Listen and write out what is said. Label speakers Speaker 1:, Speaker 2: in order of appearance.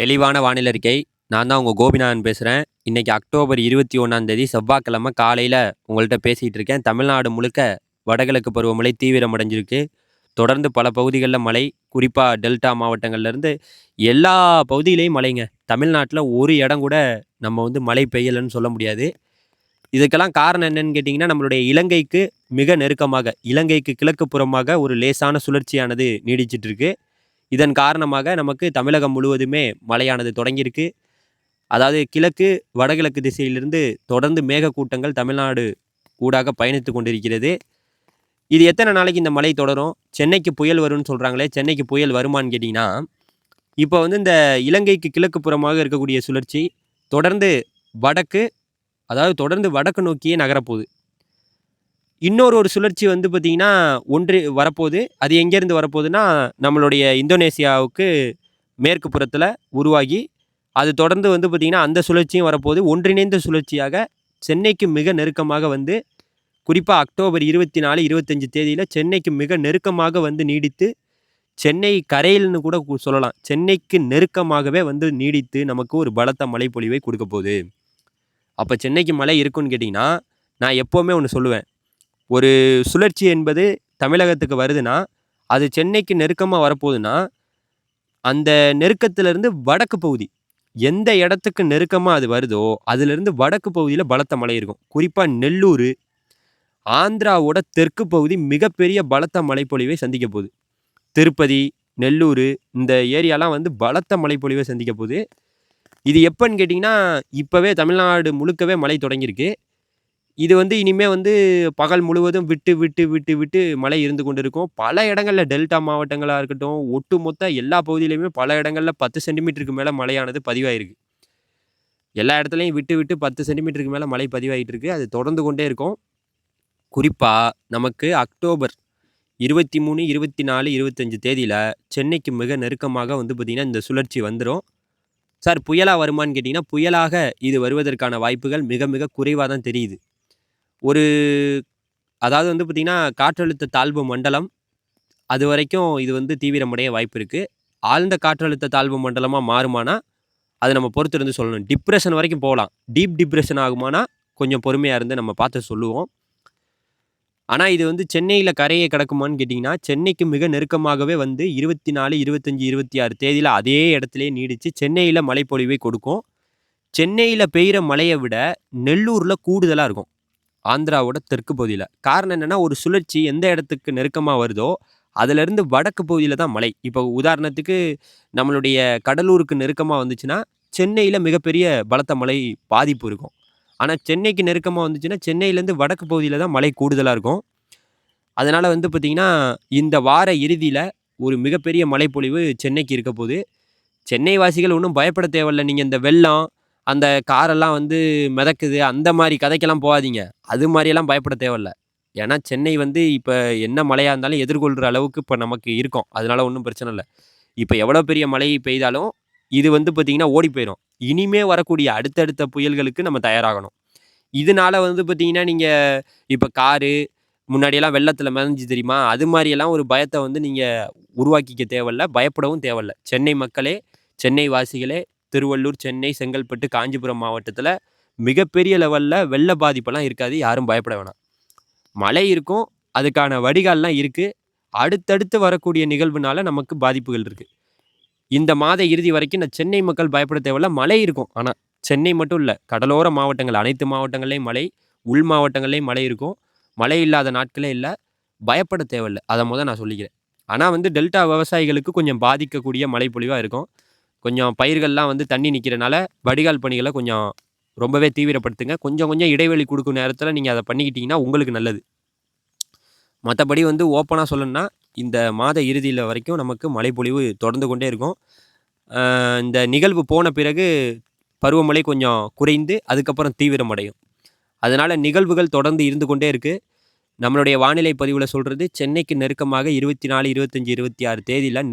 Speaker 1: தெளிவான வானிலை அறிக்கை. நான் தான் உங்க கோபிநாதன் பேசுறேன். இன்னைக்கு அக்டோபர் 21ஆம் தேதி செவ்வாய்க்கிழமை காலையில உங்கள்ட்ட பேசிட்டு இருக்கேன். தமிழ்நாடு முழுக்க வடகிழக்கு பருவமழை தீவிரமடைஞ்சிருக்கு. தொடர்ந்து பல பகுதிகள்ல மழை. குறிப்பா டெல்டா மாவட்டங்கள்ல இருந்து எல்லா பகுதியிலயும் மழைங்க. தமிழ்நாட்டுல ஒரு இடம் கூட நம்ம மழை பெய்யலன்னு சொல்ல முடியாது. இதுக்கெல்லாம் காரணம் என்னன்னு கேட்டீங்கன்னா, நம்மளுடைய இலங்கைக்கு மிக நெருக்கமாக, இலங்கைக்கு கிழக்கு புறமாக ஒரு லேசான சுழற்சியானது நீடிச்சிட்டு இருக்கு. இதன் காரணமாக நமக்கு தமிழகம் முழுவதுமே மழையானது தொடங்கியிருக்கு. அதாவது கிழக்கு, வடகிழக்கு திசையிலிருந்து தொடர்ந்து மேகக்கூட்டங்கள் தமிழ்நாடு ஊடாக பயணித்துக் கொண்டிருக்கிறது. இது எத்தனை நாளைக்கு இந்த மழை தொடரும்? சென்னைக்கு புயல் வரும்னு சொல்றாங்களே, சென்னைக்கு புயல் வருமான்னு கேட்டீங்கன்னா, இப்போ இந்த இலங்கைக்கு கிழக்கு புறமாக இருக்கக்கூடிய சுழற்சி தொடர்ந்து வடக்கு, அதாவது தொடர்ந்து வடக்கு நோக்கியே நகரப்போகுது. இன்னொரு சுழற்சி பார்த்தீங்கன்னா, ஒன்று வரப்போகுது. அது எங்கேருந்து வரப்போகுதுன்னா, நம்மளுடைய இந்தோனேசியாவுக்கு மேற்கு புறத்தில உருவாகி, அது தொடர்ந்து பார்த்தீங்கன்னா, அந்த சுழற்சியும் வரப்போகுது. ஒன்றிணைந்த சுழற்சியாக சென்னைக்கு மிக நெருக்கமாக குறிப்பா அக்டோபர் 24, 25 தேதியில சென்னைக்கு மிக நெருக்கமாக நீடித்து, சென்னை கரையில்னு கூட சொல்லலாம். சென்னைக்கு நெருக்கமாகவே நீடித்து நமக்கு ஒரு பலத்த மழைப்பொழிவை கொடுக்க போகுது. அப்போ சென்னைக்கு மழை இருக்குன்னு கேட்டிங்கன்னா, நான் எப்போவுமே ஒன்று சொல்லுவேன். ஒரு சுழற்சி என்பது தமிழகத்துக்கு வருதுன்னா, அது சென்னைக்கு நெருக்கமாக வரப்போகுதுன்னா, அந்த நெருக்கத்திலிருந்து வடக்கு பகுதி எந்த இடத்துக்கு நெருக்கமாக அது வருதோ, அதிலிருந்து வடக்கு பகுதியில் பலத்த மழை இருக்கும். குறிப்பாக நெல்லூர், ஆந்திராவோட தெற்கு பகுதி மிகப்பெரிய பலத்த மழைப்பொழிவை சந்திக்க போகுது. திருப்பதி, நெல்லூர் இந்த ஏரியாலாம் பலத்த மழைப்பொழிவை சந்திக்க போகுது. இது எப்போன்னு கேட்டிங்கன்னா, இப்போவே தமிழ்நாடு முழுக்கவே மழை தொடங்கியிருக்கு. இது இனிமே பகல் முழுவதும் விட்டு விட்டு விட்டு விட்டு மழை இருந்து கொண்டு இருக்கும். பல இடங்கள்ல டெல்டா மாவட்டங்களா இருக்கட்டும், ஒட்டுமொத்த எல்லா பகுதியிலுமே பல இடங்கள்ல 10 சென்டிமீட்டருக்கு மேல மழையானது பதிவாயிருக்கு. எல்லா இடத்துலையும் விட்டு விட்டு 10 சென்டிமீட்டருக்கு மேல மழை பதிவாயிட்டு இருக்கு. அது தொடர்ந்து கொண்டே இருக்கும். குறிப்பா நமக்கு அக்டோபர் 23, 24, 25 தேதியில சென்னைக்கு மிக நெருக்கமாக பார்த்தீங்கன்னா, இந்த சுழற்சி வந்துரும். சார் புயலா வருமான்னு கேட்டிங்கன்னா, புயலாக இது வருவதற்கான வாய்ப்புகள் மிக மிக குறைவா தான் தெரியுது. ஒரு அதாவது பார்த்தீங்கன்னா, காற்றழுத்த தாழ்வு மண்டலம் அதுவரைக்கும் இது தீவிரமடைய வாய்ப்பு இருக்கு. ஆழ்ந்த காற்றழுத்த தாழ்வு மண்டலமா மாறுமானா, அத நம்ம பொறுத்திருந்து சொல்லணும். டிப்ரஷன் வரைக்கும் போகலாம். டீப் டிப்ரஷன் ஆகுமானா, கொஞ்சம் பொறுமையா இருந்து நம்ம பார்த்து சொல்லுவோம். ஆனா இது சென்னையில கரையை கடக்குமான்னு கேட்டிங்கன்னா, சென்னைக்கு மிக நெருக்கமாகவே 24, 25, 26 தேதியில அதே இடத்திலேயே நீடிச்சு சென்னையில மழைப்பொழிவை கொடுக்கும். சென்னையில பெய்கிற மழையை விட நெல்லூர்ல கூடுதலா இருக்கும். ஆந்திராவோட தெற்கு பகுதியில். காரணம் என்னென்னா, ஒரு சுழற்சி எந்த இடத்துக்கு நெருக்கமாக வருதோ, அதிலிருந்து வடக்கு பகுதியில் தான் மழை. இப்போ உதாரணத்துக்கு நம்மளுடைய கடலூருக்கு நெருக்கமாக வந்துச்சுன்னா, சென்னையில் மிகப்பெரிய பலத்த மழை பாதிப்பு இருக்கும். ஆனால் சென்னைக்கு நெருக்கமாக வந்துச்சுன்னா, சென்னையிலேருந்து வடக்கு பகுதியில் தான் மழை கூடுதலாக இருக்கும். அதனால் பார்த்திங்கன்னா, இந்த வார இறுதியில் ஒரு மிகப்பெரிய மழைப்பொழிவு சென்னைக்கு இருக்க போகுது. சென்னை வாசிகள் ஒன்றும் பயப்பட தேவையில்ல. நீங்கள் இந்த வெள்ளம் அந்த காரெல்லாம் மிதக்குது அந்த மாதிரி கதைக்கெல்லாம் போகாதீங்க. அது மாதிரியெல்லாம் பயப்பட தேவையில்ல. ஏன்னா சென்னை இப்போ என்ன மழையாக இருந்தாலும் எதிர்கொள்கிற அளவுக்கு இப்போ நமக்கு இருக்கோம். அதனால ஒன்றும் பிரச்சனை இல்லை. இப்போ எவ்வளோ பெரிய மழை பெய்தாலும் இது பார்த்தீங்கன்னா ஓடி போயிடும். இனிமே வரக்கூடிய அடுத்தடுத்த புயல்களுக்கு நம்ம தயாராகணும். இதனால பார்த்தீங்கன்னா, நீங்கள் இப்போ காரு முன்னாடியெல்லாம் வெள்ளத்தில் மிதந்துச்சு தெரியுமா? அது மாதிரியெல்லாம் ஒரு பயத்தை நீங்கள் உருவாக்கிக்க தேவையில்ல. பயப்படவும் தேவையில்ல. சென்னை மக்களே, சென்னை வாசிகளே, திருவள்ளூர், சென்னை, செங்கல்பட்டு, காஞ்சிபுரம் மாவட்டத்தில் மிகப்பெரிய லெவலில் வெள்ள பாதிப்பெல்லாம் இருக்காது. யாரும் பயப்பட வேணாம். மழை இருக்கும். அதுக்கான வடிகால்லாம் இருக்குது. அடுத்தடுத்து வரக்கூடிய நிகழ்வுனால நமக்கு பாதிப்புகள் இருக்குது. இந்த மாத இறுதி வரைக்கும் சென்னை மக்கள் பயப்பட தேவையில்ல. மழை இருக்கும். ஆனால் சென்னை மட்டும் இல்லை, கடலோர மாவட்டங்கள் அனைத்து மாவட்டங்கள்லேயும் மழை, உள் மாவட்டங்கள்லேயும் மழை இருக்கும். மழை இல்லாத நாட்களே இல்லை. பயப்பட தேவையில்லை. அதை நான் சொல்லிக்கிறேன். ஆனால் டெல்டா விவசாயிகளுக்கு கொஞ்சம் பாதிக்கக்கூடிய மழைப்பொழிவாக இருக்கும். கொஞ்சம் பயிர்கள்லாம் தண்ணி நிற்கிறனால வடிகால் பணிகளை கொஞ்சம் ரொம்பவே தீவிரப்படுத்துங்க. கொஞ்சம் கொஞ்சம் இடைவெளி கொடுக்கும் நேரத்தில் நீங்கள் அதை பண்ணிக்கிட்டிங்கன்னா உங்களுக்கு நல்லது. மற்றபடி ஓப்பனாக சொல்லணும்னா, இந்த மாத இறுதியில் வரைக்கும் நமக்கு மழைப்பொழிவு தொடர்ந்து கொண்டே இருக்கும். இந்த நிகழ்வு போன பிறகு பருவமழை கொஞ்சம் குறைந்து அதுக்கப்புறம் தீவிரமடையும். அதனால் நிகழ்வுகள் தொடர்ந்து இருந்து கொண்டே இருக்குது. நம்மளுடைய வானிலை பதிவில் சொல்கிறது, சென்னைக்கு நெருக்கமாக 24, 25, 26 தேதியில்